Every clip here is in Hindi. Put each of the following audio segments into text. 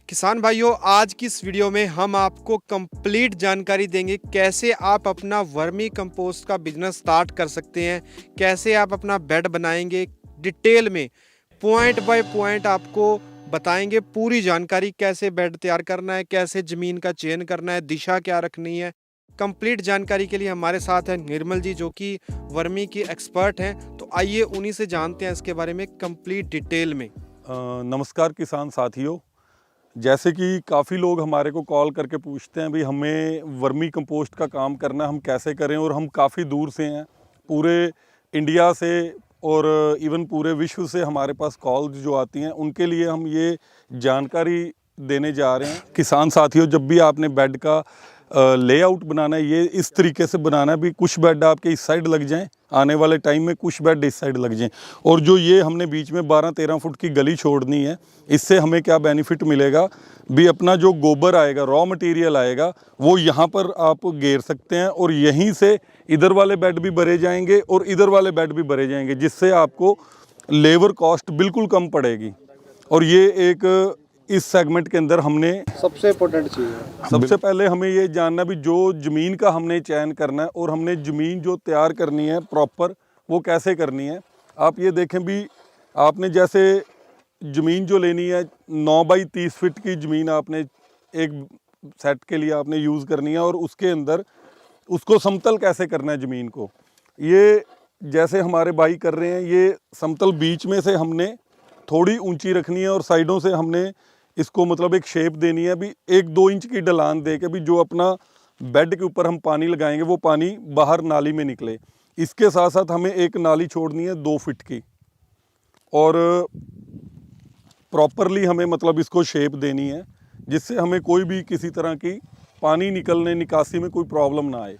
किसान भाइयों, आज की इस वीडियो में हम आपको कंप्लीट जानकारी देंगे कैसे आप अपना वर्मी कंपोस्ट का बिजनेस स्टार्ट कर सकते हैं, कैसे आप अपना बेड बनाएंगे। डिटेल में पॉइंट बाय पॉइंट आपको बताएंगे पूरी जानकारी, कैसे बेड तैयार करना है, कैसे ज़मीन का चयन करना है, दिशा क्या रखनी है। कंप्लीट जानकारी के लिए हमारे साथ हैं निर्मल जी, जो कि वर्मी की एक्सपर्ट हैं। तो आइए उन्हीं से जानते हैं इसके बारे में कंप्लीट डिटेल में। नमस्कार किसान साथियों। जैसे कि काफ़ी लोग हमारे को कॉल करके पूछते हैं, भाई हमें वर्मी कंपोस्ट का काम करना है, हम कैसे करें। और हम काफ़ी दूर से हैं, पूरे इंडिया से और इवन पूरे विश्व से हमारे पास कॉल जो आती हैं, उनके लिए हम ये जानकारी देने जा रहे हैं। किसान साथियों, जब भी आपने बेड का लेआउट बनाना है, ये इस तरीके से बनाना है भी कुछ बेड आपके इस साइड लग जाएं, आने वाले टाइम में कुछ बेड इस साइड लग जाएं। और जो ये हमने बीच में 12-13 फुट की गली छोड़नी है, इससे हमें क्या बेनिफिट मिलेगा भी, अपना जो गोबर आएगा, रॉ मटेरियल आएगा, वो यहाँ पर आप गेर सकते हैं और यहीं से इधर वाले बेड भी भरे जाएंगे और इधर वाले बेड भी भरे जाएंगे, जिससे आपको लेबर कॉस्ट बिल्कुल कम पड़ेगी। और ये एक इस सेगमेंट के अंदर हमने सबसे इम्पोर्टेंट चीज़ है, सबसे पहले हमें ये जानना भी जो ज़मीन का हमने चयन करना है और हमने ज़मीन जो तैयार करनी है प्रॉपर, वो कैसे करनी है। आप ये देखें भी, आपने जैसे ज़मीन जो लेनी है 9 बाई 30 फीट की ज़मीन आपने एक सेट के लिए आपने यूज़ करनी है, और उसके अंदर उसको समतल कैसे करना है ज़मीन को। ये जैसे हमारे भाई कर रहे हैं, ये समतल बीच में से हमने थोड़ी ऊंची रखनी है और साइडों से हमने इसको मतलब एक शेप देनी है भी, 1-2 इंच की ढलान दे के भी जो अपना बेड के ऊपर हम पानी लगाएंगे वो पानी बाहर नाली में निकले। इसके साथ साथ हमें एक नाली छोड़नी है 2 फीट की, और प्रॉपरली हमें मतलब इसको शेप देनी है, जिससे हमें कोई भी किसी तरह की पानी निकलने निकासी में कोई प्रॉब्लम ना आए।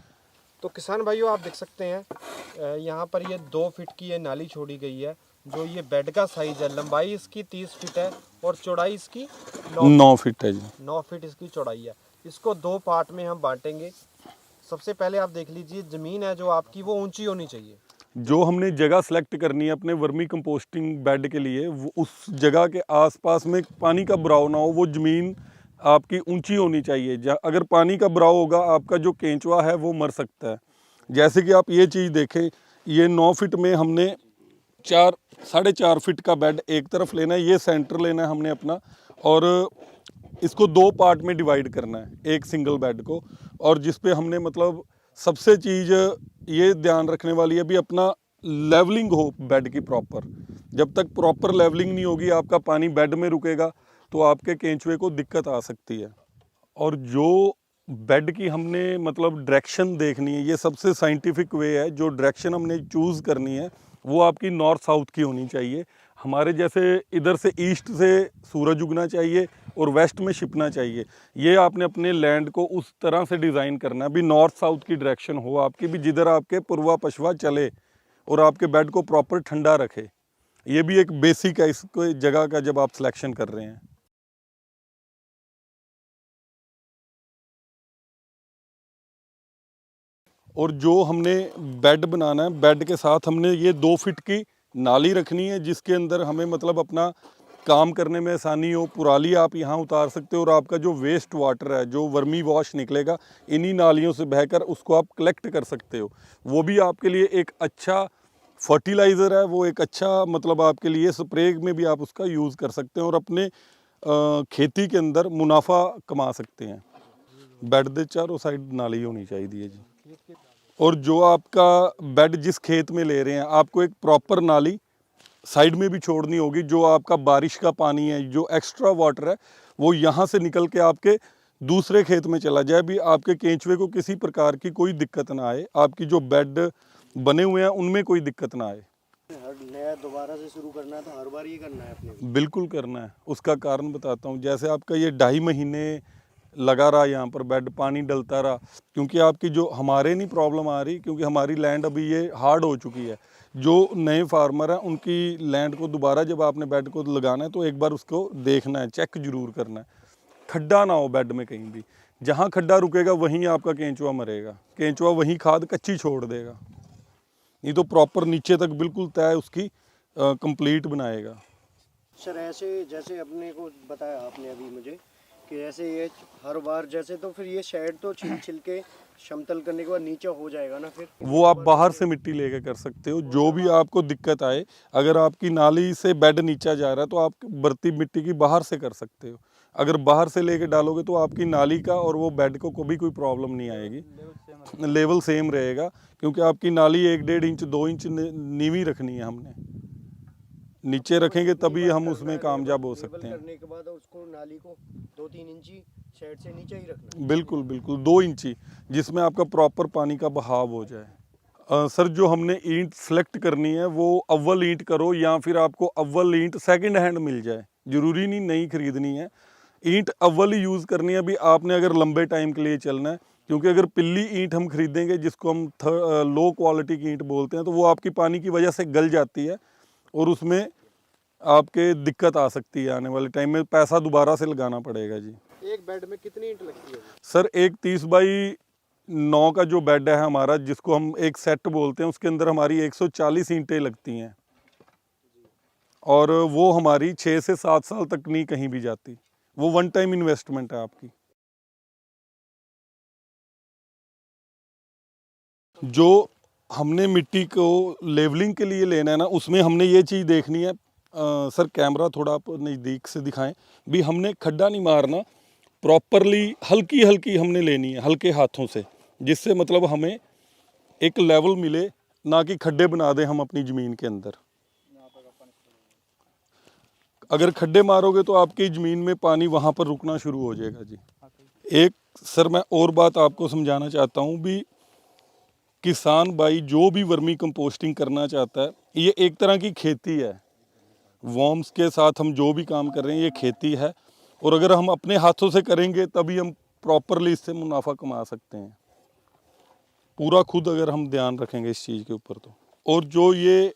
तो किसान भाइयों, आप देख सकते हैं यहाँ पर ये 2 फीट की ये नाली छोड़ी गई है। जो ये बेड का साइज है, लंबाई इसकी 30 फीट है और चौड़ाई इसकी 9 फीट है जी। 9 फीट इसकी चौड़ाई है। इसको 2 पार्ट में हम बांटेंगे। सबसे पहले आप देख लीजिए, ज़मीन है जो आपकी वो ऊंची होनी चाहिए। जो हमने जगह सेलेक्ट करनी है अपने वर्मी कंपोस्टिंग बेड के लिए, वो उस जगह के आसपास में पानी का भराव ना हो, वो ज़मीन आपकी ऊंची होनी चाहिए। अगर पानी का भराव होगा, आपका जो केंचुआ है वो मर सकता है। जैसे कि आप ये चीज़ देखें, ये 9 फीट में हमने 4-4.5 फीट का बेड एक तरफ लेना है, ये सेंटर लेना है हमने अपना, और इसको 2 पार्ट में डिवाइड करना है एक सिंगल बेड को। और जिस पे हमने मतलब सबसे चीज़ ये ध्यान रखने वाली है भी, अपना लेवलिंग हो बेड की प्रॉपर। जब तक प्रॉपर लेवलिंग नहीं होगी, आपका पानी बेड में रुकेगा तो आपके केंचुए को दिक्कत आ सकती है। और जो बेड की हमने मतलब डायरेक्शन देखनी है, ये सबसे साइंटिफिक वे है। जो डायरेक्शन हमने चूज़ करनी है वो आपकी नॉर्थ साउथ की होनी चाहिए। हमारे जैसे इधर से ईस्ट से सूरज उगना चाहिए और वेस्ट में छिपना चाहिए। ये आपने अपने लैंड को उस तरह से डिज़ाइन करना है भी, नॉर्थ साउथ की डायरेक्शन हो आपकी भी, जिधर आपके पूर्वा पश्चिमा चले और आपके बेड को प्रॉपर ठंडा रखे। ये भी एक बेसिक है इसको जगह का, जब आप सिलेक्शन कर रहे हैं। और जो हमने बेड बनाना है, बेड के साथ हमने ये 2 फीट की नाली रखनी है, जिसके अंदर हमें मतलब अपना काम करने में आसानी हो। पुराली आप यहाँ उतार सकते हो, और आपका जो वेस्ट वाटर है, जो वर्मी वॉश निकलेगा, इन्हीं नालियों से बहकर उसको आप कलेक्ट कर सकते हो। वो भी आपके लिए एक अच्छा फर्टिलाइज़र है, वो एक अच्छा मतलब आपके लिए स्प्रे में भी आप उसका यूज़ कर सकते हैं और अपने खेती के अंदर मुनाफा कमा सकते हैं। बेड के चारों साइड नाली होनी चाहिए जी। और जो आपका बेड जिस खेत में ले रहे हैं, आपको एक प्रॉपर नाली साइड में भी छोड़नी होगी। जो आपका बारिश का पानी है, जो एक्स्ट्रा वाटर है, वो यहाँ से निकल के आपके दूसरे खेत में चला जाए भी, आपके केंचुए को किसी प्रकार की कोई दिक्कत ना आए, आपकी जो बेड बने हुए हैं उनमें कोई दिक्कत ना आए। नया दोबारा से शुरू करना है तो हर बार ये करना है अपने? बिल्कुल करना है। उसका कारण बताता हूँ। जैसे आपका ये 2.5 महीने लगा रहा यहाँ पर बेड, पानी डलता रहा, क्योंकि आपकी जो हमारे नहीं प्रॉब्लम आ रही, क्योंकि हमारी लैंड अभी ये हार्ड हो चुकी है। जो नए फार्मर हैं उनकी लैंड को दोबारा जब आपने बेड को लगाना है तो एक बार उसको देखना है, चेक जरूर करना है, खड्डा ना हो बेड में कहीं भी। जहाँ खड्डा रुकेगा वहीं आपका केंचुआ मरेगा, केंचुआ वहीं खाद कच्ची छोड़ देगा, नहीं तो प्रॉपर नीचे तक बिल्कुल तय उसकी कंप्लीट बनाएगा। सर ऐसे जैसे अपने को बताया आपने अभी मुझे कि ऐसे ये हर बार जैसे, तो फिर ये शेड तो छिल छिल के समतल करने के बाद नीचे हो जाएगा ना फिर? वो आप बाहर से मिट्टी लेके कर सकते हो, जो भी आपको दिक्कत आए। अगर आपकी नाली से बेड नीचा जा रहा है तो आप बर्ती मिट्टी की बाहर से कर सकते हो। अगर बाहर से लेके डालोगे तो आपकी नाली का और वो बेड को कभी कोई प्रॉब्लम नहीं आएगी, लेवल सेम रहेगा। क्योंकि आपकी नाली 1-1.5 इंच 2 इंच नीवी रखनी है हमने, नीचे रखेंगे तभी हम उसमें कामयाब हो सकते हैं। करने के बाद उसको नाली को 2-3 इंची शेड से नीचे ही रखना है। बिल्कुल बिल्कुल 2 इंची, जिसमें आपका प्रॉपर पानी का बहाव हो जाए। सर जो हमने ईंट सेलेक्ट करनी है वो अव्वल ईंट करो, या फिर आपको अव्वल ईंट सेकंड हैंड मिल जाए, ज़रूरी नहीं नई खरीदनी है। ईंट अव्वल ही यूज़ करनी है भी आपने, अगर लंबे टाइम के लिए चलना है। क्योंकि अगर पिल्ली ईंट हम खरीदेंगे, जिसको हम लो क्वालिटी की ईंट बोलते हैं, तो वो आपकी पानी की वजह से गल जाती है और उसमें आपके दिक्कत आ सकती है। आने वाले टाइम में पैसा दोबारा से लगाना पड़ेगा जी। एक बेड में कितनी ईंट लगती है? सर एक 30x9 का जो बेड है हमारा, जिसको हम एक सेट बोलते हैं, उसके अंदर हमारी 140 ईंटें लगती हैं और वो हमारी 6 से 7 साल तक नहीं कहीं भी जाती। वो वन टाइम इन्वेस्टमेंट है आपकी। जो हमने मिट्टी को लेवलिंग के लिए लेना है ना, उसमें हमने ये चीज़ देखनी है। सर कैमरा थोड़ा आप नज़दीक से दिखाएं भी। हमने खड्डा नहीं मारना, प्रॉपरली हल्की हल्की हमने लेनी है, हल्के हाथों से, जिससे मतलब हमें एक लेवल मिले, ना कि खड्डे बना दें हम अपनी ज़मीन के अंदर। अगर खड्डे मारोगे तो आपकी ज़मीन में पानी वहाँ पर रुकना शुरू हो जाएगा जी। एक सर मैं और बात आपको समझाना चाहता हूँ भी, किसान भाई जो भी वर्मी कंपोस्टिंग करना चाहता है, ये एक तरह की खेती है। वॉर्म्स के साथ हम जो भी काम कर रहे हैं ये खेती है, और अगर हम अपने हाथों से करेंगे तभी हम प्रॉपरली इससे मुनाफा कमा सकते हैं, पूरा खुद अगर हम ध्यान रखेंगे इस चीज़ के ऊपर तो। और जो ये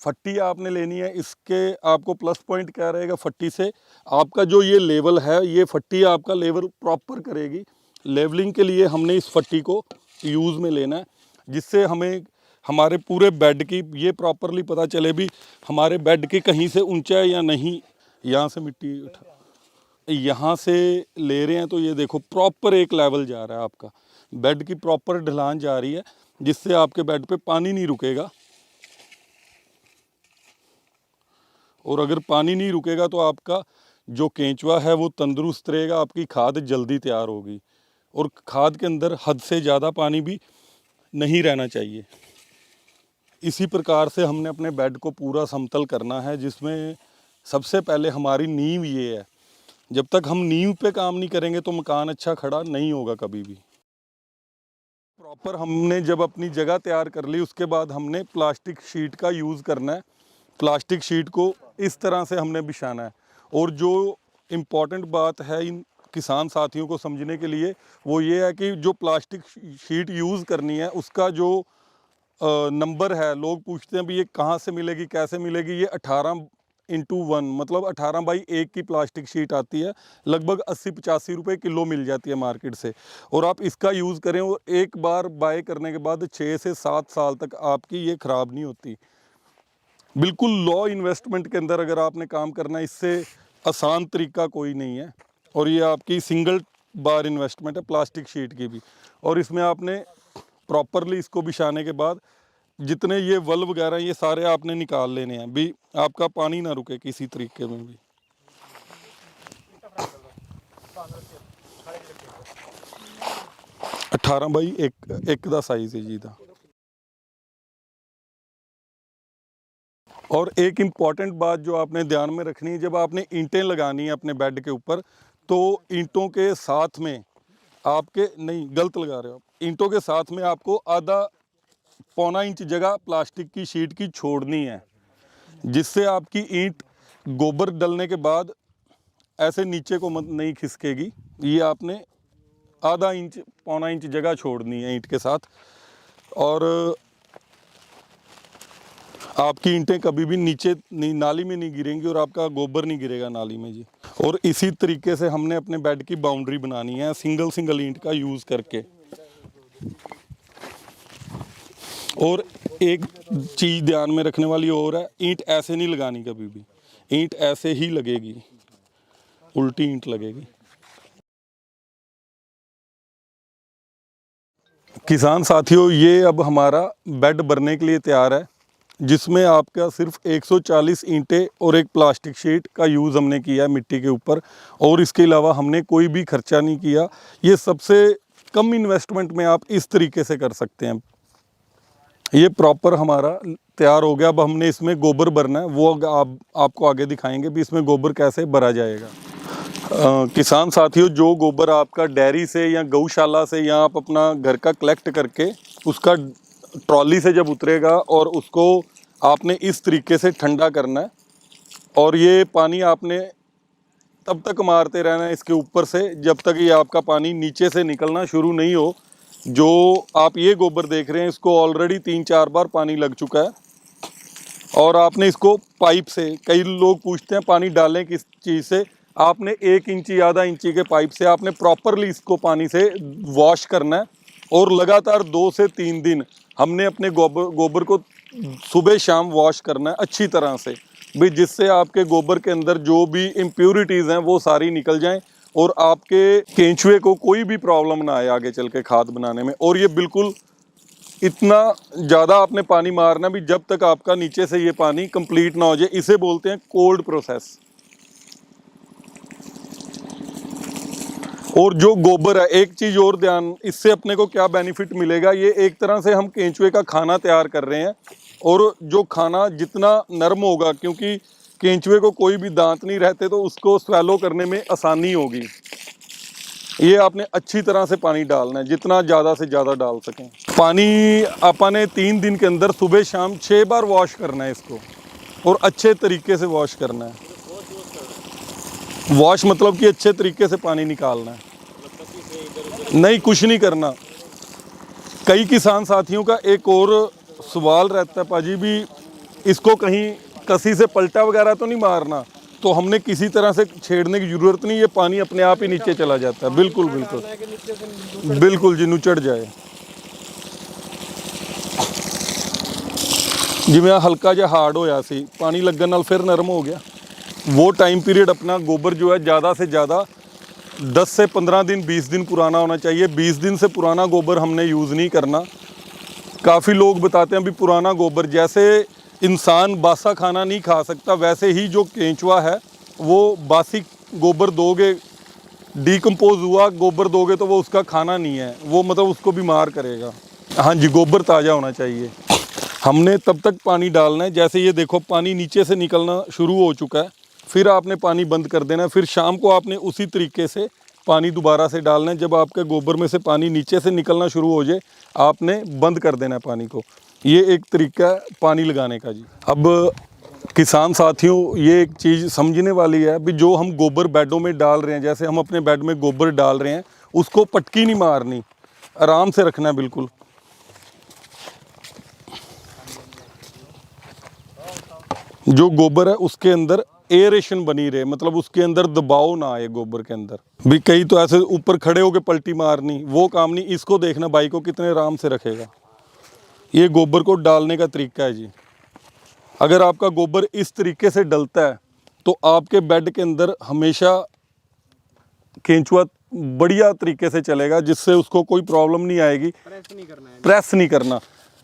फट्टी आपने लेनी है, इसके आपको प्लस पॉइंट क्या रहेगा, फट्टी से आपका जो ये लेवल है, ये फट्टी आपका लेवल प्रॉपर करेगी। लेवलिंग के लिए हमने इस फट्टी को यूज़ में लेना है, जिससे हमें हमारे पूरे बेड की ये प्रॉपरली पता चले भी हमारे बेड की कहीं से ऊंचा है या नहीं। यहाँ से मिट्टी उठा, यहाँ से ले रहे हैं तो ये देखो प्रॉपर एक लेवल जा रहा है आपका, बेड की प्रॉपर ढलान जा रही है, जिससे आपके बेड पे पानी नहीं रुकेगा। और अगर पानी नहीं रुकेगा तो आपका जो केंचुआ है वो तंदुरुस्त रहेगा, आपकी खाद जल्दी तैयार होगी। और खाद के अंदर हद से ज़्यादा पानी भी नहीं रहना चाहिए। इसी प्रकार से हमने अपने बेड को पूरा समतल करना है, जिसमें सबसे पहले हमारी नींव ये है। जब तक हम नींव पे काम नहीं करेंगे तो मकान अच्छा खड़ा नहीं होगा कभी भी। प्रॉपर हमने जब अपनी जगह तैयार कर ली, उसके बाद हमने प्लास्टिक शीट का यूज़ करना है। प्लास्टिक शीट को इस तरह से हमने बिछाना है। और जो इम्पॉर्टेंट बात है इन किसान साथियों को समझने के लिए, वो ये है कि जो प्लास्टिक शीट यूज़ करनी है, उसका जो नंबर है, लोग पूछते हैं भी ये कहाँ से मिलेगी, कैसे मिलेगी। ये 18x1 मतलब 18x1 की प्लास्टिक शीट आती है, लगभग 80-85 रुपये किलो मिल जाती है मार्केट से। और आप इसका यूज़ करें, और एक बार बाय करने के बाद 6 से 7 साल तक आपकी ये ख़राब नहीं होती। बिल्कुल लो इन्वेस्टमेंट के अंदर अगर आपने काम करना है, इससे आसान तरीका कोई नहीं है। और ये आपकी सिंगल बार इन्वेस्टमेंट है प्लास्टिक शीट की भी। और इसमें आपने प्रॉपरली इसको बिछाने के बाद जितने ये वल वगैरह ये सारे आपने निकाल लेने हैं भी, आपका पानी ना रुके किसी तरीके में भी। अठारह बाई एक का साइज है जी दा। और एक इम्पॉर्टेंट बात जो आपने ध्यान में रखनी है, जब आपने ईंटें लगानी है अपने बेड के ऊपर, तो ईंटों के साथ में आपके, नहीं गलत लगा रहे हो आप, ईंटों के साथ में आपको आधा पौना इंच जगह प्लास्टिक की शीट की छोड़नी है, जिससे आपकी ईंट गोबर डलने के बाद ऐसे नीचे को नहीं खिसकेगी। ये आपने आधा इंच पौना इंच जगह छोड़नी है ईंट के साथ, और आपकी ईंटें कभी भी नीचे नहीं, नाली में नहीं गिरेंगी, और आपका गोबर नहीं गिरेगा नाली में जी। और इसी तरीके से हमने अपने बेड की बाउंड्री बनानी है, सिंगल ईंट का यूज़ करके। और एक चीज़ ध्यान में रखने वाली और है, ईंट ऐसे नहीं लगानी कभी भी। ईंट ऐसे ही लगेगी, उल्टी ईंट लगेगी। किसान साथियों, ये अब हमारा बेड भरने के लिए तैयार है, जिसमें आपका सिर्फ 140 ईंटें और एक प्लास्टिक शीट का यूज़ हमने किया है मिट्टी के ऊपर, और इसके अलावा हमने कोई भी खर्चा नहीं किया। ये सबसे कम इन्वेस्टमेंट में आप इस तरीके से कर सकते हैं। ये प्रॉपर हमारा तैयार हो गया। अब हमने इसमें गोबर भरना है, वो आपको आगे दिखाएंगे भी इसमें गोबर कैसे भरा जाएगा। किसान साथियों, जो गोबर आपका डेयरी से या गौशाला से या आप अपना घर का कलेक्ट करके उसका ट्रॉली से जब उतरेगा और उसको आपने इस तरीके से ठंडा करना है, और ये पानी आपने तब तक मारते रहना है इसके ऊपर से जब तक ये आपका पानी नीचे से निकलना शुरू नहीं हो। जो आप ये गोबर देख रहे हैं, इसको ऑलरेडी 3-4 बार पानी लग चुका है, और आपने इसको पाइप से, कई लोग पूछते हैं पानी डालें किस चीज़ से, आपने 1 इंची आधा इंची के पाइप से आपने प्रॉपरली इसको पानी से वॉश करना है, और लगातार 2 से 3 दिन हमने अपने गोबर को सुबह शाम वॉश करना है अच्छी तरह से भी, जिससे आपके गोबर के अंदर जो भी इम्प्योरिटीज़ हैं वो सारी निकल जाएं और आपके केंचुए को कोई भी प्रॉब्लम ना आए आगे चल के खाद बनाने में। और ये बिल्कुल इतना ज़्यादा आपने पानी मारना भी जब तक आपका नीचे से ये पानी कंप्लीट ना हो जाए। इसे बोलते हैं कोल्ड प्रोसेस। और जो गोबर है, एक चीज़ और ध्यान, इससे अपने को क्या बेनिफिट मिलेगा, ये एक तरह से हम केंचुए का खाना तैयार कर रहे हैं, और जो खाना जितना नरम होगा, क्योंकि केंचुए को कोई भी दांत नहीं रहते तो उसको स्वेलो करने में आसानी होगी। ये आपने अच्छी तरह से पानी डालना है, जितना ज़्यादा से ज़्यादा डाल सकें। पानी आपने 3 दिन के अंदर सुबह शाम 6 बार वॉश करना है इसको, और अच्छे तरीके से वॉश करना है। वॉश मतलब कि अच्छे तरीके से पानी निकालना है, नहीं कुछ नहीं करना। कई किसान साथियों का एक और सवाल रहता है, पाजी भी इसको कहीं कसी से पलटा वगैरह तो नहीं मारना, तो हमने किसी तरह से छेड़ने की ज़रूरत नहीं, ये पानी अपने आप ही नीचे चला जाता है। बिल्कुल बिल्कुल बिल्कुल जी, नुचड़ जाए। जिवें हल्का जिहा हार्ड होया सी, पानी लगन नाल फिर नरम हो गया। वो टाइम पीरियड अपना गोबर जो है ज़्यादा से ज़्यादा 10 से 15 दिन 20 दिन पुराना होना चाहिए। 20 दिन से पुराना गोबर हमने यूज़ नहीं करना। काफ़ी लोग बताते हैं भी पुराना गोबर, जैसे इंसान बासा खाना नहीं खा सकता, वैसे ही जो केंचुआ है वो बासी गोबर दोगे, डिकम्पोज हुआ गोबर दोगे तो वो उसका खाना नहीं है, वो मतलब उसको बीमार करेगा। हाँ जी, गोबर ताज़ा होना चाहिए। हमने तब तक पानी डालना है, जैसे ये देखो पानी नीचे से निकलना शुरू हो चुका है, फिर आपने पानी बंद कर देना है। फिर शाम को आपने उसी तरीके से पानी दोबारा से डालना है। जब आपके गोबर में से पानी नीचे से निकलना शुरू हो जाए, आपने बंद कर देना है पानी को। ये एक तरीका है पानी लगाने का जी। अब किसान साथियों, ये एक चीज़ समझने वाली है भी, जो हम गोबर बेडों में डाल रहे हैं, जैसे हम अपने बेड में गोबर डाल रहे हैं, उसको पटकी नहीं मारनी, आराम से रखना है बिल्कुल। जो गोबर है उसके अंदर एयरेशन बनी रहे, मतलब उसके अंदर दबाव ना आए गोबर के अंदर भी। कई तो ऐसे ऊपर खड़े होके पलटी मारनी, वो काम नहीं। इसको देखना बाई को कितने आराम से रखेगा। ये गोबर को डालने का तरीका है जी। अगर आपका गोबर इस तरीके से डलता है तो आपके बेड के अंदर हमेशा केंचुआ बढ़िया तरीके से चलेगा, जिससे उसको कोई प्रॉब्लम नहीं आएगी। प्रेस नहीं करना,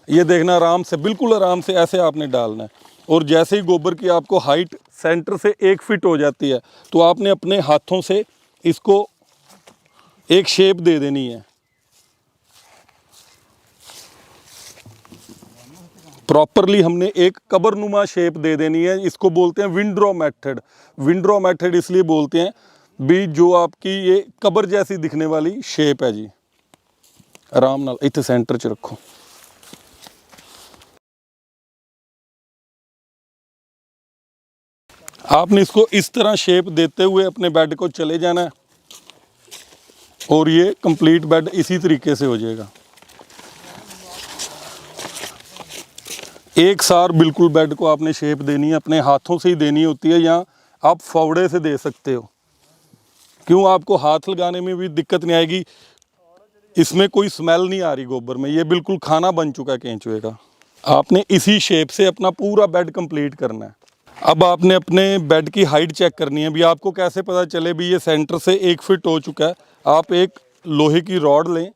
ये देखना आराम से, बिल्कुल आराम से ऐसे आपने डालना है। और जैसे ही गोबर की आपको हाइट सेंटर से 1 फीट हो जाती है, तो आपने अपने हाथों से इसको एक शेप दे देनी है। प्रॉपरली हमने एक कबरनुमा शेप दे देनी है। इसको बोलते हैं विंड्रो मेथड। विंड्रो मेथड इसलिए बोलते हैं भी, जो आपकी ये कबर जैसी दिखने वाली शेप है जी। आराम नाल इत्थे सेंटर च रखो। आपने इसको इस तरह शेप देते हुए अपने बेड को चले जाना है, और ये कंप्लीट बेड इसी तरीके से हो जाएगा। एक सार बिल्कुल बेड को आपने शेप देनी है, अपने हाथों से ही देनी होती है, या आप फावड़े से दे सकते हो। क्यों, आपको हाथ लगाने में भी दिक्कत नहीं आएगी। इसमें कोई स्मेल नहीं आ रही गोबर में, ये बिल्कुल खाना बन चुका है केंचुए का। आपने इसी शेप से अपना पूरा बेड कंप्लीट करना है। अब आपने अपने बेड की हाइट चेक करनी है। भी आपको कैसे पता चले भी ये सेंटर से 1 फीट हो चुका है। आप एक लोहे की रॉड लें,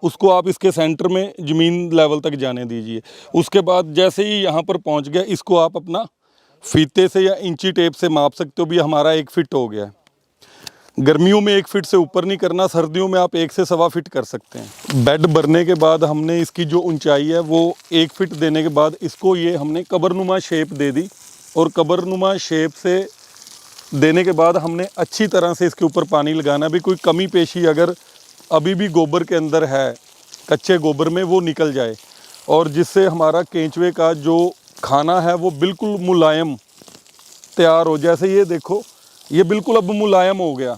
उसको आप इसके सेंटर में ज़मीन लेवल तक जाने दीजिए। उसके बाद जैसे ही यहाँ पर पहुँच गया, इसको आप अपना फीते से या इंची टेप से माप सकते हो भी हमारा 1 फीट हो गया है। गर्मियों में 1 फीट से ऊपर नहीं करना, सर्दियों में आप 1 से सवा फीट कर सकते हैं। बेड भरने के बाद हमने इसकी जो ऊंचाई है वो 1 फीट देने के बाद इसको ये हमने कबरनुमा शेप दे दी, और कबरनुमा शेप से देने के बाद हमने अच्छी तरह से इसके ऊपर पानी लगाना भी, कोई कमी पेशी अगर अभी भी गोबर के अंदर है, कच्चे गोबर में, वो निकल जाए, और जिससे हमारा केंचुए का जो खाना है वो बिल्कुल मुलायम तैयार हो। जैसे ये देखो, ये बिल्कुल अब मुलायम हो गया।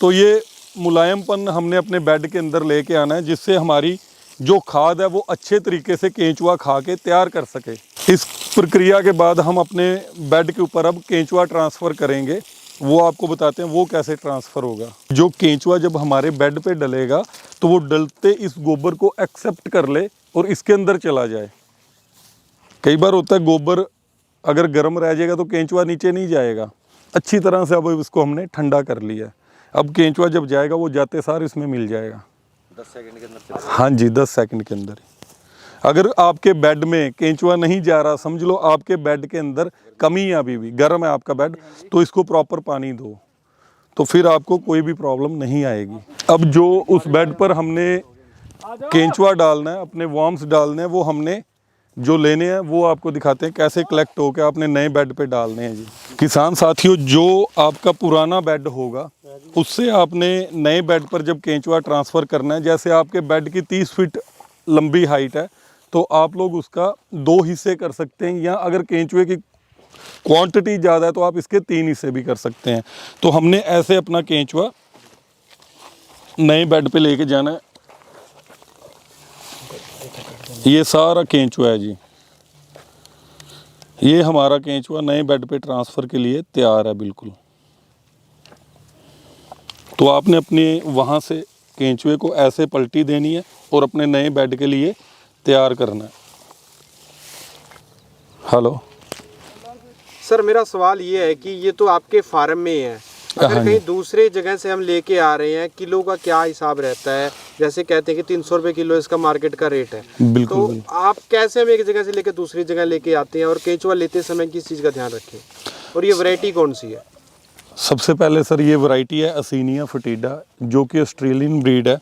तो ये मुलायमपन हमने अपने बेड के अंदर लेके आना है, जिससे हमारी जो खाद है वो अच्छे तरीके से केंचुआ खा के तैयार कर सके। इस प्रक्रिया के बाद हम अपने बेड के ऊपर अब केंचुआ ट्रांसफ़र करेंगे। वो आपको बताते हैं वो कैसे ट्रांसफ़र होगा। जो केंचुआ जब हमारे बेड पे डलेगा तो वो डलते इस गोबर को एक्सेप्ट कर ले और इसके अंदर चला जाए। कई बार होता है गोबर अगर गर्म रह जाएगा तो केंचुआ नीचे नहीं जाएगा। अच्छी तरह से अब इसको हमने ठंडा कर लिया। अब केंचुआ जब जाएगा वो जाते सार इसमें मिल जाएगा 10 सेकंड के अंदर। हाँ जी, 10 सेकंड के अंदर। अगर आपके बेड में केंचुआ नहीं जा रहा, समझ लो आपके बेड के अंदर कमी है, अभी भी गर्म है आपका बेड, तो इसको प्रॉपर पानी दो, तो फिर आपको कोई भी प्रॉब्लम नहीं आएगी। अब जो उस बेड पर हमने केंचुआ डालना है, अपने वॉर्म्स डालने हैं, वो हमने जो लेने हैं वो आपको दिखाते हैं कैसे कलेक्ट होकर आपने नए बेड पे डालने हैं जी। किसान साथियों, जो आपका पुराना बेड होगा उससे आपने नए बेड पर जब केंचुआ ट्रांसफ़र करना है, जैसे आपके बेड की 30 फीट लंबी हाइट है, तो आप लोग उसका 2 हिस्से कर सकते हैं, या अगर केंचुए की क्वांटिटी ज़्यादा है तो आप इसके 3 हिस्से भी कर सकते हैं। तो हमने ऐसे अपना केंचुआ नए बेड पे लेके जाना है। ये सारा केंचुआ है जी, ये हमारा केंचुआ नए बेड पे ट्रांसफ़र के लिए तैयार है बिल्कुल। तो आपने अपने वहाँ से केंचुए को ऐसे पलटी देनी है और अपने नए बेड के लिए तैयार करना है। हेलो सर, मेरा सवाल ये है कि ये तो आपके फार्म में है, अगर हाँ जी। कहीं दूसरे जगह से हम लेके आ रहे हैं, किलो का क्या हिसाब रहता है? जैसे कहते हैं कि 300 रुपये किलो इसका मार्केट का रेट है। बिल्कुल, तो बिल्कुल। आप कैसे हम एक जगह से लेकर दूसरी जगह लेके आते हैं, और केंचुआ लेते समय किस चीज़ का ध्यान रखें, और ये वैरायटी कौन सी है? सबसे पहले सर ये वैरायटी है असीनिया फटीडा, जो कि ऑस्ट्रेलियन ब्रीड है।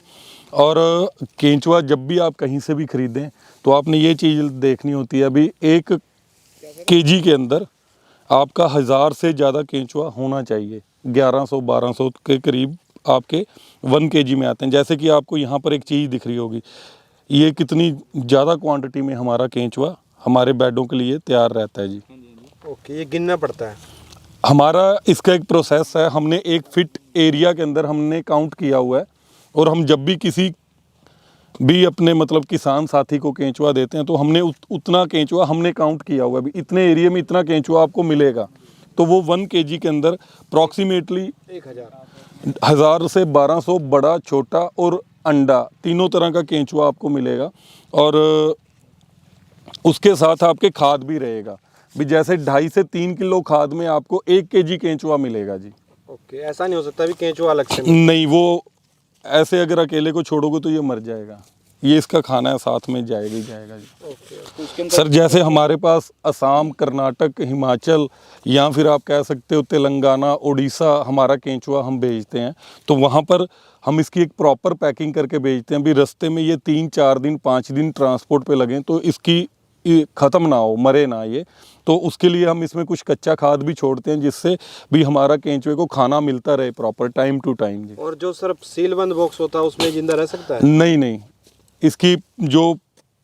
और केंचुआ जब भी आप कहीं से भी ख़रीदें तो आपने ये चीज़ देखनी होती है, अभी 1 केजी के अंदर आपका 1000 से ज़्यादा केंचुआ होना चाहिए। 1100-1200 के करीब आपके 1 केजी में आते हैं। जैसे कि आपको यहाँ पर एक चीज़ दिख रही होगी, ये कितनी ज़्यादा क्वांटिटी में हमारा केंचुआ हमारे बेडों के लिए तैयार रहता है जी। ओके, ये गिनना पड़ता है। हमारा इसका एक प्रोसेस है, हमने 1 फीट एरिया के अंदर हमने काउंट किया हुआ है, और हम जब भी किसी भी अपने मतलब किसान साथी को केंचुआ देते हैं तो हमने उतना केंचुआ हमने काउंट किया हुआ है, भी इतने एरिया में इतना केंचुआ आपको मिलेगा। तो वो 1 केजी के अंदर अप्रॉक्सीमेटली 1000 से 1200 बड़ा, छोटा और अंडा तीनों तरह का केंचुआ आपको मिलेगा। और उसके साथ आपके खाद भी रहेगा, भी जैसे 2.5 से 3 किलो खाद में आपको 1 केजी केंचुआ मिलेगा जी। ओके, ऐसा नहीं हो सकता भी केंचुआ अलग से मिले। नहीं, वो ऐसे अगर अकेले को छोड़ोगे तो ये मर जाएगा, ये इसका खाना है, साथ में जाएगा ही जाएगा जी। ओके, सर जैसे हमारे पास असम, कर्नाटक, हिमाचल, या फिर आप कह सकते हो तेलंगाना, उड़ीसा हमारा केंचुआ हम भेजते हैं, तो वहाँ पर हम इसकी एक प्रॉपर पैकिंग करके भेजते हैं। भी रास्ते में ये 3-4 दिन 5 दिन ट्रांसपोर्ट पे लगें तो इसकी ख़त्म ना हो, मरे ना ये, तो उसके लिए हम इसमें कुछ कच्चा खाद भी छोड़ते हैं, जिससे भी हमारा केंचुए को खाना मिलता रहे प्रॉपर टाइम टू टाइम जी। और जो सर सीलबंद बॉक्स होता है उसमें जिंदा रह सकता है? नहीं नहीं, इसकी जो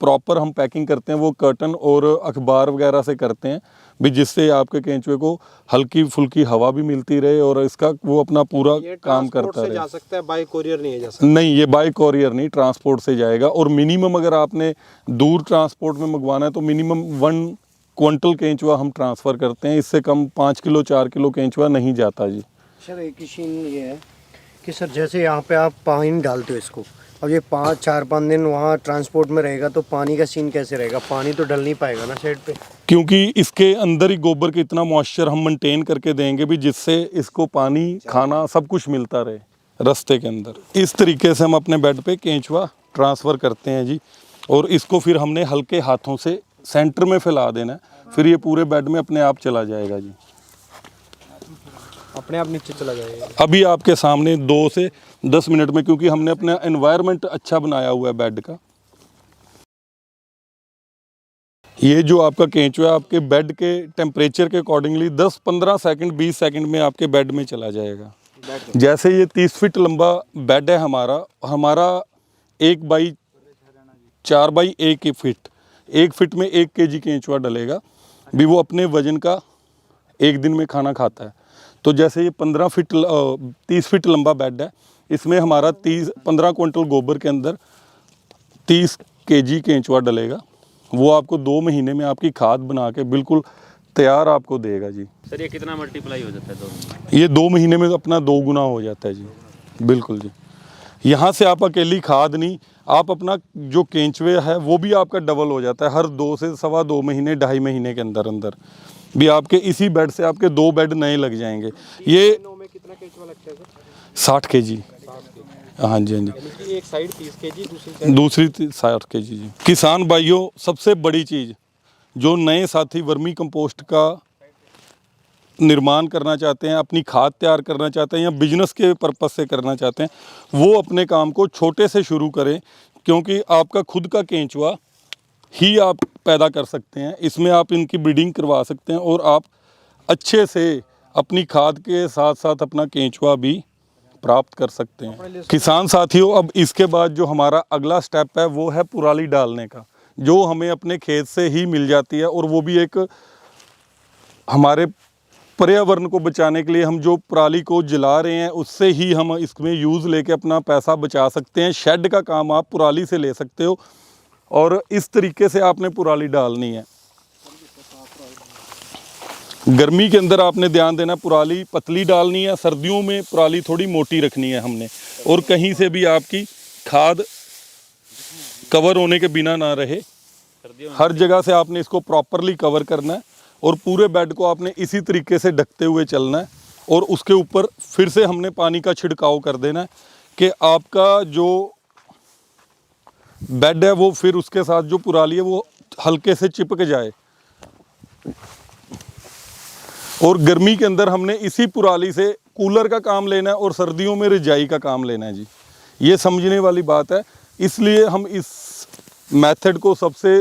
प्रॉपर हम पैकिंग करते हैं वो कर्टन और अखबार वगैरह से करते हैं, भी जिससे आपके केंचुए को हल्की फुल्की हवा भी मिलती रहे और इसका वो अपना पूरा ये काम ट्रांसपोर्ट करता से रहे। जा सकता है, बाई कोरियर नहीं है जा सकता? नहीं, ये बाय कोरियर नहीं, ट्रांसपोर्ट से जाएगा। और मिनिमम अगर आपने दूर ट्रांसपोर्ट में मंगवाना है तो मिनिमम 1 क्विंटल केंचुआ हम ट्रांसफ़र करते हैं, इससे कम 5 किलो 4 किलो केंचुआ नहीं जाता जी। सर एक ही सीन ये है कि सर जैसे यहाँ पे आप पानी डालते हो इसको, अब ये 4-5 दिन वहाँ ट्रांसपोर्ट में रहेगा तो पानी का सीन कैसे रहेगा? पानी तो डल नहीं पाएगा ना शेड पे। क्योंकि इसके अंदर ही गोबर का इतना मॉइस्चर हम मेंटेन करके देंगे भी, जिससे इसको पानी खाना सब कुछ मिलता रहे रास्ते के अंदर। इस तरीके से हम अपने बेड पे केंचुआ ट्रांसफ़र करते हैं जी, और इसको फिर हमने हल्के हाथों से सेंटर में फैला देना है, फिर ये पूरे बेड में अपने आप चला जाएगा जी, अपने आप नीचे चला जाएगा। अभी आपके सामने 2 से 10 मिनट में, क्योंकि हमने अपना एनवायरनमेंट अच्छा बनाया हुआ है बेड का। ये जो आपका केंचुआ है आपके बेड के टेम्परेचर के अकॉर्डिंगली 10-15 सेकंड 20 सेकंड में आपके बेड में चला जाएगा। जैसे ये 30 फीट लंबा बेड है हमारा 1 बाई 4 बाई 1 फीट, 1 फीट में 1 kg केंचुआ डलेगा भी, वो अपने वजन का 1 दिन में खाना खाता है। तो जैसे ये 30 फीट लंबा बेड है, इसमें हमारा 15 क्विंटल गोबर के अंदर 30 kg केंचुआ डलेगा। वो आपको 2 महीने में आपकी खाद बना के बिल्कुल तैयार आपको देगा जी। सर ये कितना मल्टीप्लाई हो जाता है 2 महीने? ये 2 महीने में अपना 2 गुना हो जाता है जी, बिल्कुल जी। यहाँ से आप अकेली खाद नहीं, आप अपना जो केंचुए है वो भी आपका डबल हो जाता है हर 2 से सवा 2 महीने 2.5 महीने के अंदर अंदर भी आपके इसी बेड से आपके 2 बेड नए लग जाएंगे। ये में कितना केंचुआ लगता है सर? 60 kg। हाँ जी, हाँ जी। यानी कि एक साइड 30 kg, दूसरी 60 kg जी। किसान भाइयों, सबसे बड़ी चीज़ जो नए साथी वर्मी कंपोस्ट का निर्माण करना चाहते हैं, अपनी खाद तैयार करना चाहते हैं या बिजनेस के पर्पज से करना चाहते हैं, वो अपने काम को छोटे से शुरू करें, क्योंकि आपका खुद का केंचुआ ही आप पैदा कर सकते हैं। इसमें आप इनकी ब्रीडिंग करवा सकते हैं और आप अच्छे से अपनी खाद के साथ साथ अपना केंचुआ भी प्राप्त कर सकते हैं। किसान साथियों, अब इसके बाद जो हमारा अगला स्टेप है वो है पुराली डालने का, जो हमें अपने खेत से ही मिल जाती है, और वो भी एक हमारे पर्यावरण को बचाने के लिए हम जो पराली को जला रहे हैं उससे ही हम इसमें यूज़ लेके अपना पैसा बचा सकते हैं। शेड का काम आप पुराली से ले सकते हो, और इस तरीके से आपने पुराली डालनी है। गर्मी के अंदर आपने ध्यान देना, पुराली पतली डालनी है, सर्दियों में पुराली थोड़ी मोटी रखनी है हमने, और कहीं से भी आपकी खाद कवर होने के बिना ना रहे। हर जगह से आपने इसको प्रॉपरली कवर करना है, और पूरे बेड को आपने इसी तरीके से ढकते हुए चलना है, और उसके ऊपर फिर से हमने पानी का छिड़काव कर देना है कि आपका जो बेड है वो फिर उसके साथ जो पुराली है वो हल्के से चिपक जाए। और गर्मी के अंदर हमने इसी पुराली से कूलर का काम लेना है, और सर्दियों में रजाई का काम लेना है जी। ये समझने वाली बात है, इसलिए हम इस मेथड को सबसे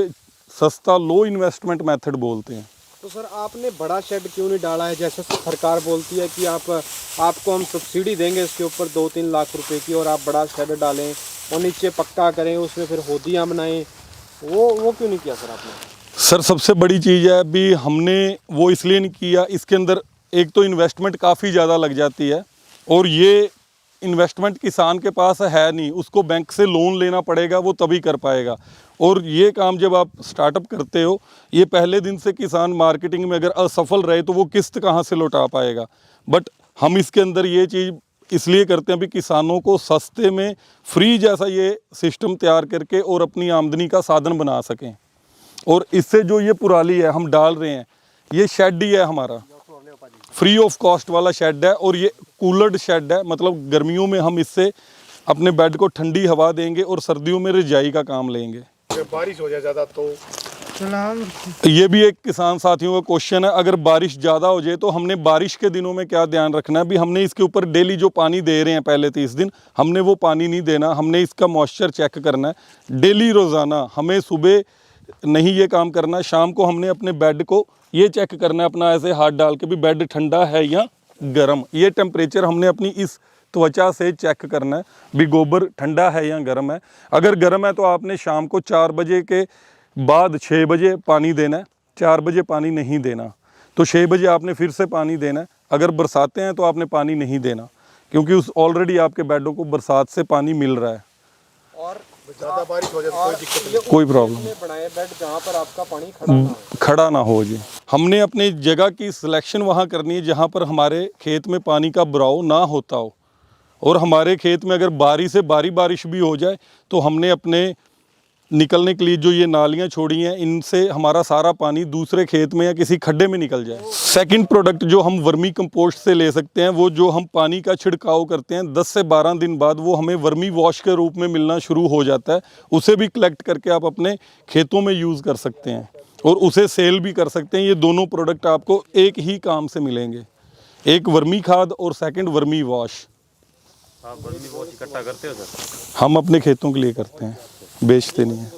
सस्ता लो इन्वेस्टमेंट मेथड बोलते हैं। तो सर आपने बड़ा शेड क्यों नहीं डाला है? जैसे सरकार बोलती है कि आपको हम सब्सिडी देंगे इसके ऊपर 2-3 लाख रुपए की, और आप बड़ा शेड डालें और नीचे पक्का करें, उसमें फिर होदियाँ बनाएं, वो क्यों नहीं किया सर आपने? सर सबसे बड़ी चीज़ है भी, हमने वो इसलिए नहीं किया, इसके अंदर एक तो इन्वेस्टमेंट काफ़ी ज़्यादा लग जाती है, और ये इन्वेस्टमेंट किसान के पास है नहीं, उसको बैंक से लोन लेना पड़ेगा, वो तभी कर पाएगा। और ये काम जब आप स्टार्टअप करते हो, ये पहले दिन से किसान मार्केटिंग में अगर असफल रहे तो वो किस्त कहाँ से लौटा पाएगा। बट हम इसके अंदर ये चीज़ इसलिए करते हैं भी किसानों को सस्ते में फ्री जैसा ये सिस्टम तैयार करके और अपनी आमदनी का साधन बना सकें। और इससे जो ये पुराली है हम डाल रहे हैं, ये शेड ही है हमारा, फ्री ऑफ कॉस्ट वाला शेड है, और ये कूलर्ड शेड है, मतलब गर्मियों में हम इससे अपने बेड को ठंडी हवा देंगे और सर्दियों में रजाई का काम लेंगे। बारिश हो जाए ज़्यादा तो ये भी एक किसान साथियों का क्वेश्चन है, अगर बारिश ज़्यादा हो जाए तो हमने बारिश के दिनों में क्या ध्यान रखना है भी, हमने इसके ऊपर डेली जो पानी दे रहे हैं पहले 30 दिन, हमने वो पानी नहीं देना, हमने इसका मॉइस्चर चेक करना है डेली रोज़ाना। हमें सुबह नहीं ये काम करना, शाम को हमने अपने बेड को ये चेक करना है अपना ऐसे हाथ डाल के भी बेड ठंडा है या गर्म। ये टेम्परेचर हमने अपनी इस त्वचा से चेक करना है भी गोबर ठंडा है या गर्म है। अगर गर्म है तो आपने शाम को 4 बजे के बाद 6 बजे पानी देना है, 4 बजे पानी नहीं देना, तो 6 बजे आपने फिर से पानी देना है। अगर बरसातें हैं तो आपने पानी नहीं देना, क्योंकि उस ऑलरेडी आपके बेडों को बरसात से पानी मिल रहा है। और ज़्यादा बारिश हो जाए तो कोई दिक्कत नहीं, कोई प्रॉब्लम नहीं। बनाए बेड जहाँ पर आपका पानी खड़ा ना हो। खड़ा ना हो जी। हमने अपनी जगह की सिलेक्शन वहाँ करनी है जहाँ पर हमारे खेत में पानी का बहाव ना होता हो, और हमारे खेत में अगर बारिश भी हो जाए तो हमने अपने निकलने के लिए जो ये नालियाँ छोड़ी हैं, इनसे हमारा सारा पानी दूसरे खेत में या किसी खड्डे में निकल जाए। सेकंड प्रोडक्ट जो हम वर्मी कंपोस्ट से ले सकते हैं, वो जो हम पानी का छिड़काव करते हैं 10 से 12 दिन बाद वो हमें वर्मी वॉश के रूप में मिलना शुरू हो जाता है। उसे भी कलेक्ट करके आप अपने खेतों में यूज़ कर सकते हैं और उसे सेल भी कर सकते हैं। ये दोनों प्रोडक्ट आपको एक ही काम से मिलेंगे, एक वर्मी खाद और सेकंड वर्मी वॉश। आप वर्मी वॉश इकट्ठा करते हो सर? हम अपने खेतों के लिए करते हैं, बेचते नहीं हैं।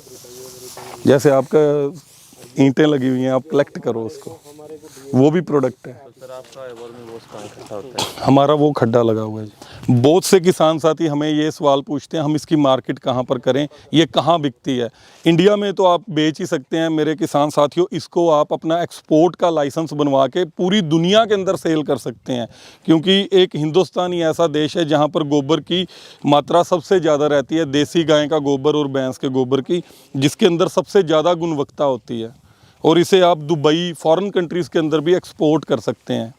जैसे आपका ईंटें लगी हुई हैं, आप कलेक्ट करो उसको, वो भी प्रोडक्ट है। तो सर आपका वर्मी वॉश कहाँ इकट्ठा होता है? हमारा वो खड्डा लगा हुआ है जी। बहुत से किसान साथी हमें ये सवाल पूछते हैं, हम इसकी मार्केट कहाँ पर करें, ये कहाँ बिकती है? इंडिया में तो आप बेच ही सकते हैं मेरे किसान साथियों, इसको आप अपना एक्सपोर्ट का लाइसेंस बनवा के पूरी दुनिया के अंदर सेल कर सकते हैं, क्योंकि एक हिंदुस्तान ही ऐसा देश है जहाँ पर गोबर की मात्रा सबसे ज़्यादा रहती है, देसी गाय का गोबर और भैंस के गोबर की, जिसके अंदर सबसे ज़्यादा गुणवत्ता होती है। और इसे आप दुबई, फॉरेन कंट्रीज़ के अंदर भी एक्सपोर्ट कर सकते हैं,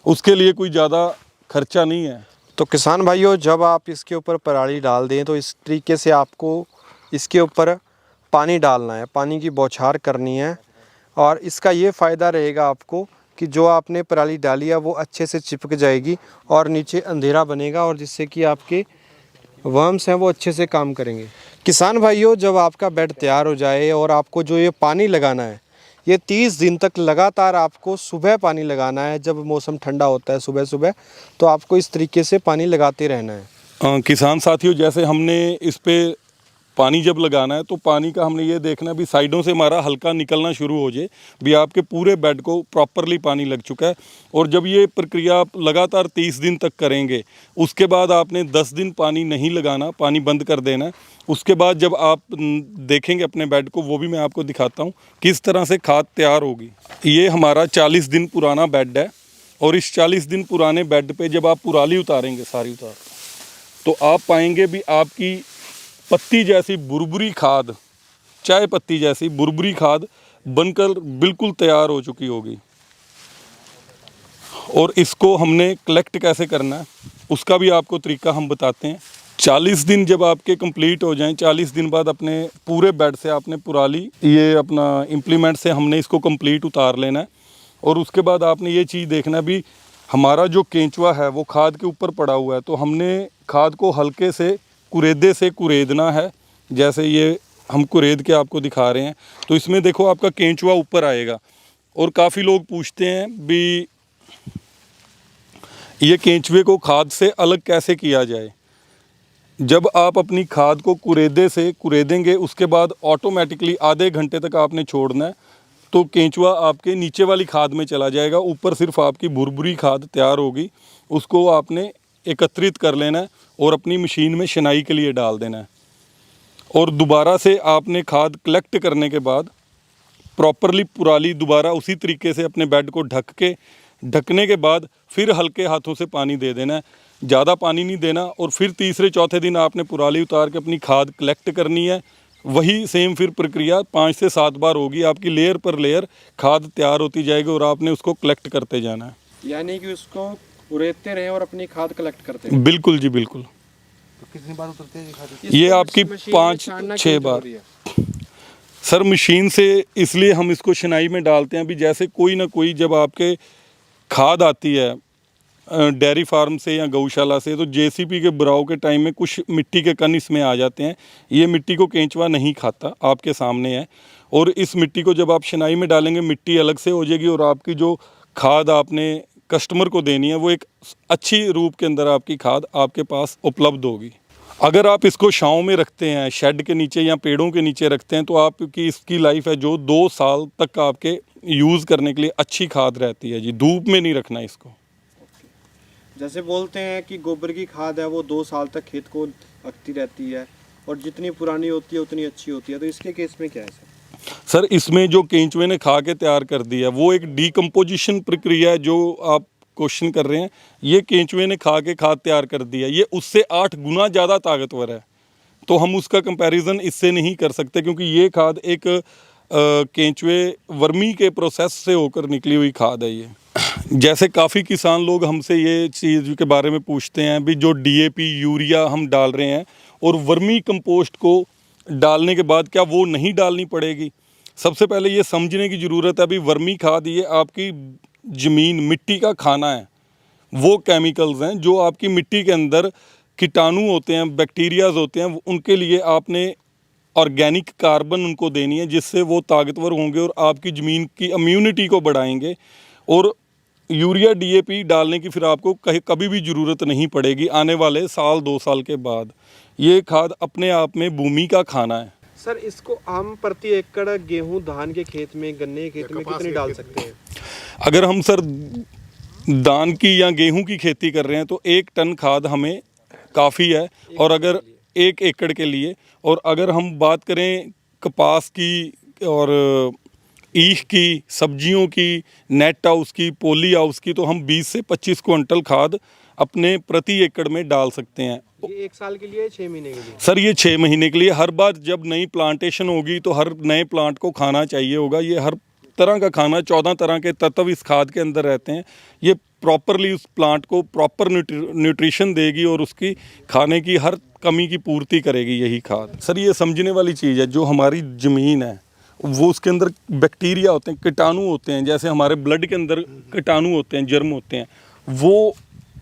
उसके लिए कोई ज़्यादा खर्चा नहीं है। तो किसान भाइयों, जब आप इसके ऊपर पराली डाल दें तो इस तरीके से आपको इसके ऊपर पानी डालना है, पानी की बौछार करनी है। और इसका ये फ़ायदा रहेगा आपको कि जो आपने पराली डाली है वो अच्छे से चिपक जाएगी और नीचे अंधेरा बनेगा, और जिससे कि आपके वर्म्स हैं वो अच्छे से काम करेंगे। किसान भाइयों, जब आपका बेड तैयार हो जाए और आपको जो ये पानी लगाना है, ये 30 दिन तक लगातार आपको सुबह पानी लगाना है। जब मौसम ठंडा होता है सुबह सुबह, तो आपको इस तरीके से पानी लगाते रहना है। किसान साथियों, जैसे हमने इस पे पानी जब लगाना है तो पानी का हमने ये देखना है भी साइडों से हमारा हल्का निकलना शुरू हो जाए, भी आपके पूरे बेड को प्रॉपरली पानी लग चुका है। और जब ये प्रक्रिया आप लगातार 30 दिन तक करेंगे, उसके बाद आपने 10 दिन पानी नहीं लगाना, पानी बंद कर देना है। उसके बाद जब आप देखेंगे अपने बेड को, वो भी मैं आपको दिखाता हूँ किस तरह से खाद तैयार होगी। ये हमारा 40 दिन पुराना बेड है, और इस 40 दिन पुराने बेड पे जब आप पुराली उतारेंगे, सारी उतार, तो आप पाएंगे भी आपकी पत्ती जैसी बुरबुरी खाद, चाय पत्ती जैसी बुरबुरी खाद बनकर बिल्कुल तैयार हो चुकी होगी। और इसको हमने कलेक्ट कैसे करना है उसका भी आपको तरीका हम बताते हैं। 40 दिन जब आपके कंप्लीट हो जाएं, 40 दिन बाद अपने पूरे बेड से आपने पुराली ये अपना इम्प्लीमेंट से हमने इसको कंप्लीट उतार लेना है। और उसके बाद आपने ये चीज़ देखना भी हमारा जो केंचुआ है वो खाद के ऊपर पड़ा हुआ है, तो हमने खाद को हल्के से कुरेदे से कुरेदना है। जैसे ये हम कुरेद के आपको दिखा रहे हैं, तो इसमें देखो आपका केंचुआ ऊपर आएगा। और काफ़ी लोग पूछते हैं भी ये केंचुए को खाद से अलग कैसे किया जाए। जब आप अपनी खाद को कुरेदे से कुरेदेंगे, उसके बाद ऑटोमेटिकली आधे घंटे तक आपने छोड़ना है, तो केंचुआ आपके नीचे वाली खाद में चला जाएगा, ऊपर सिर्फ आपकी भुरभुरी खाद तैयार होगी। उसको आपने एकत्रित कर लेना है और अपनी मशीन में शनाई के लिए डाल देना है। और दोबारा से आपने खाद कलेक्ट करने के बाद प्रॉपरली पुराली दोबारा उसी तरीके से अपने बेड को ढकने के बाद फिर हल्के हाथों से पानी दे देना है, ज़्यादा पानी नहीं देना। और फिर तीसरे चौथे दिन आपने पुराली उतार के अपनी खाद कलेक्ट करनी है। वही सेम फिर प्रक्रिया 5 से 7 बार होगी, आपकी लेयर पर लेयर खाद तैयार होती जाएगी और आपने उसको कलेक्ट करते जाना है। यानी कि उसको उड़ेते रहें और अपनी खाद कलेक्ट करते हैं। बिल्कुल जी, बिल्कुल। तो कितनी बार उतरते हैं खाद? ये आपकी 5-6 बार। सर मशीन से इसलिए हम इसको शनाई में डालते हैं भी जैसे कोई ना कोई जब आपके खाद आती है डेयरी फार्म से या गौशाला से, तो जेसीपी के बुराव के टाइम में कुछ मिट्टी के कण इसमें आ जाते हैं। ये मिट्टी को केंचुआ नहीं खाता, आपके सामने है। और इस मिट्टी को जब आप शनाई में डालेंगे, मिट्टी अलग से हो जाएगी और आपकी जो खाद आपने कस्टमर को देनी है वो एक अच्छी रूप के अंदर आपकी खाद आपके पास उपलब्ध होगी। अगर आप इसको छांव में रखते हैं, शेड के नीचे या पेड़ों के नीचे रखते हैं, तो आपकी इसकी लाइफ है जो 2 साल तक आपके यूज़ करने के लिए अच्छी खाद रहती है जी। धूप में नहीं रखना इसको। जैसे बोलते हैं कि गोबर की खाद है वो 2 साल तक खेत को रखती रहती है और जितनी पुरानी होती है उतनी अच्छी होती है, तो इसके केस में क्या है सर? इसमें जो केंचुए ने खा के तैयार कर दिया वो एक डीकम्पोजिशन प्रक्रिया है जो आप क्वेश्चन कर रहे हैं। ये केंचुए ने खा के खाद तैयार कर दिया, ये उससे 8 गुना ज़्यादा ताकतवर है। तो हम उसका कंपैरिजन इससे नहीं कर सकते, क्योंकि ये खाद एक केंचुए वर्मी के प्रोसेस से होकर निकली हुई खाद है ये। जैसे काफ़ी किसान लोग हमसे ये चीज़ के बारे में पूछते हैं भी जो डीएपी यूरिया हम डाल रहे हैं और वर्मी कंपोस्ट को डालने के बाद क्या वो नहीं डालनी पड़ेगी। सबसे पहले ये समझने की ज़रूरत है, अभी वर्मी खाद ये आपकी ज़मीन मिट्टी का खाना है। वो केमिकल्स हैं जो आपकी मिट्टी के अंदर कीटाणु होते हैं, बैक्टीरियाज होते हैं, उनके लिए आपने ऑर्गेनिक कार्बन उनको देनी है जिससे वो ताकतवर होंगे और आपकी ज़मीन की इम्यूनिटी को बढ़ाएंगे। और यूरिया डीएपी डालने की फिर आपको कभी भी ज़रूरत नहीं पड़ेगी आने वाले साल 2 साल के बाद। ये खाद अपने आप में भूमि का खाना है। सर इसको हम प्रति एकड़ गेहूं धान के खेत में, गन्ने के खेत में कितनी डाल सकते हैं? अगर हम सर धान की या गेहूं की खेती कर रहे हैं तो 1 टन खाद हमें काफ़ी है। और अगर 1 एकड़ के लिए, और अगर हम बात करें कपास की और ईख की, सब्जियों की, नेट हाउस की, पॉली हाउस की, तो हम 20 से 25 क्विंटल खाद अपने प्रति एकड़ में डाल सकते हैं। ये 1 साल के लिए, 6 महीने के लिए? सर ये 6 महीने के लिए। हर बार जब नई प्लांटेशन होगी तो हर नए प्लांट को खाना चाहिए होगा। ये हर तरह का खाना, 14 तरह के तत्व इस खाद के अंदर रहते हैं। ये प्रॉपरली उस प्लांट को प्रॉपर न्यूट्रिशन देगी और उसकी खाने की हर कमी की पूर्ति करेगी यही खाद। सर ये समझने वाली चीज़ है, जो हमारी ज़मीन है वो उसके अंदर बैक्टीरिया होते हैं, कीटाणु होते हैं। जैसे हमारे ब्लड के अंदर कीटाणु होते हैं, जर्म होते हैं। वो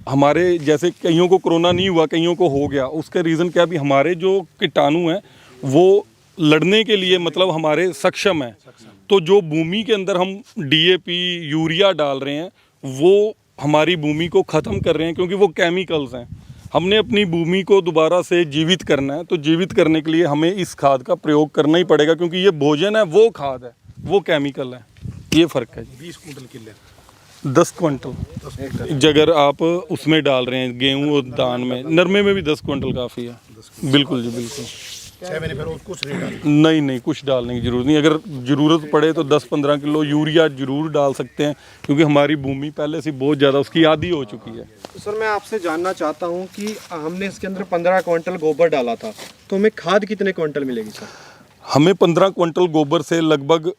हमारे, जैसे कईयों को कोरोना नहीं हुआ, कईयों को हो गया, उसका रीज़न क्या भी हमारे जो कीटाणु हैं वो लड़ने के लिए मतलब हमारे सक्षम है। तो जो भूमि के अंदर हम डीएपी यूरिया डाल रहे हैं वो हमारी भूमि को ख़त्म कर रहे हैं, क्योंकि वो केमिकल्स हैं। हमने अपनी भूमि को दोबारा से जीवित करना है, तो जीवित करने के लिए हमें इस खाद का प्रयोग करना ही पड़ेगा, क्योंकि ये भोजन है, वो खाद है, वो केमिकल है। ये फ़र्क है। 20 कुंटल किले 10 क्विंटल अगर आप उसमें डाल रहे हैं, गेहूँ और धान में, नरमे में भी 10 क्विंटल काफ़ी है। बिल्कुल जी बिल्कुल। 6 महीने फिर कुछ नहीं डाल। नहीं, कुछ डालने की ज़रूरत नहीं। अगर ज़रूरत पड़े तो 10-15 किलो यूरिया ज़रूर डाल सकते हैं, क्योंकि हमारी भूमि पहले से बहुत ज़्यादा उसकी आदी हो चुकी है। तो सर मैं आपसे जानना चाहता हूँ कि हमने इसके अंदर 15 क्विंटल गोबर डाला था, तो हमें खाद कितने क्विंटल मिलेगी सर? हमें 15 क्विंटल गोबर से लगभग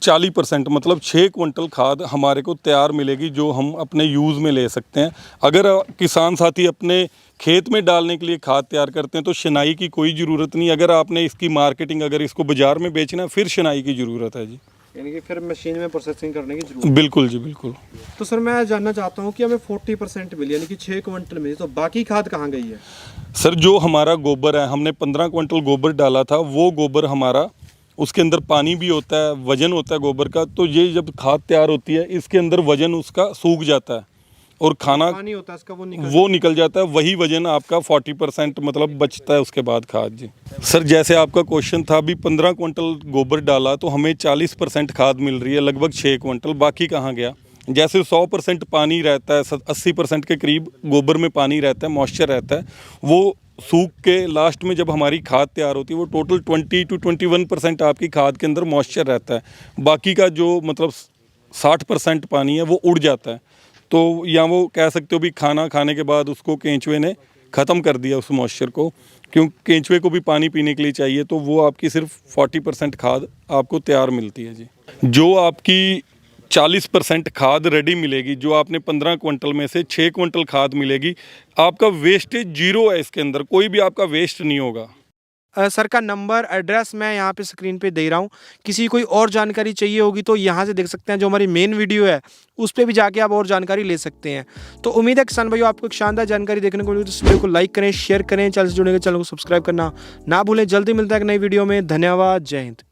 40% मतलब 6 क्विंटल खाद हमारे को तैयार मिलेगी, जो हम अपने यूज़ में ले सकते हैं। अगर किसान साथी अपने खेत में डालने के लिए खाद तैयार करते हैं तो शिनाई की कोई ज़रूरत नहीं। अगर आपने इसकी मार्केटिंग, अगर इसको बाज़ार में बेचना है, फिर शिनाई की ज़रूरत है जी। यानी कि फिर मशीन में प्रोसेसिंग करने की जरूरत है। बिल्कुल जी बिल्कुल। तो सर मैं जानना चाहता हूँ कि हमें 40% मिली, यानी कि 6 क्विंटल मिली, तो बाकी खाद कहाँ गई है? सर जो हमारा गोबर है, हमने 15 क्विंटल गोबर डाला था, वो गोबर हमारा, उसके अंदर पानी भी होता है, वज़न होता है गोबर का। तो ये जब खाद तैयार होती है, इसके अंदर वज़न उसका सूख जाता है और खाना पानी होता है इसका, वो निकल जाता है। वही वज़न आपका 40% मतलब बचता है उसके बाद खाद जी। सर जैसे आपका क्वेश्चन था, अभी 15 क्विंटल गोबर डाला तो हमें 40% खाद मिल रही है, लगभग 6 क्विंटल। बाकी कहाँ गया? जैसे 100% पानी रहता है, 80% के करीब गोबर में पानी रहता है, मॉइस्चर रहता है, वो सूख के लास्ट में जब हमारी खाद तैयार होती है, वो टोटल 20 to 21% आपकी खाद के अंदर मॉइस्चर रहता है। बाकी का जो मतलब 60% पानी है वो उड़ जाता है। तो या वो कह सकते हो भी खाना खाने के बाद उसको केंचुए ने ख़त्म कर दिया उस मॉइस्चर को, क्योंकि केंचुए को भी पानी पीने के लिए चाहिए। तो वो आपकी सिर्फ 40% खाद आपको तैयार मिलती है जी। जो आपकी 40% खाद रेडी मिलेगी, जो आपने 15 क्विंटल में से 6 क्विंटल खाद मिलेगी, आपका वेस्टेज 0 है। इसके अंदर कोई भी आपका वेस्ट नहीं होगा। सर का नंबर, एड्रेस मैं यहाँ पे स्क्रीन पे दे रहा हूँ। किसी कोई और जानकारी चाहिए होगी तो यहाँ से देख सकते हैं, जो हमारी मेन वीडियो है उस पर भी जाके आप और जानकारी ले सकते हैं। तो उम्मीद है किसान भाइयों आपको एक शानदार जानकारी देखने को मिली। तो इस वीडियो को लाइक करें, शेयर करें, चैनल से जुड़ने के चैनल को सब्सक्राइब करना ना भूलें। जल्दी मिलता है एक नई वीडियो में। धन्यवाद, जय हिंद।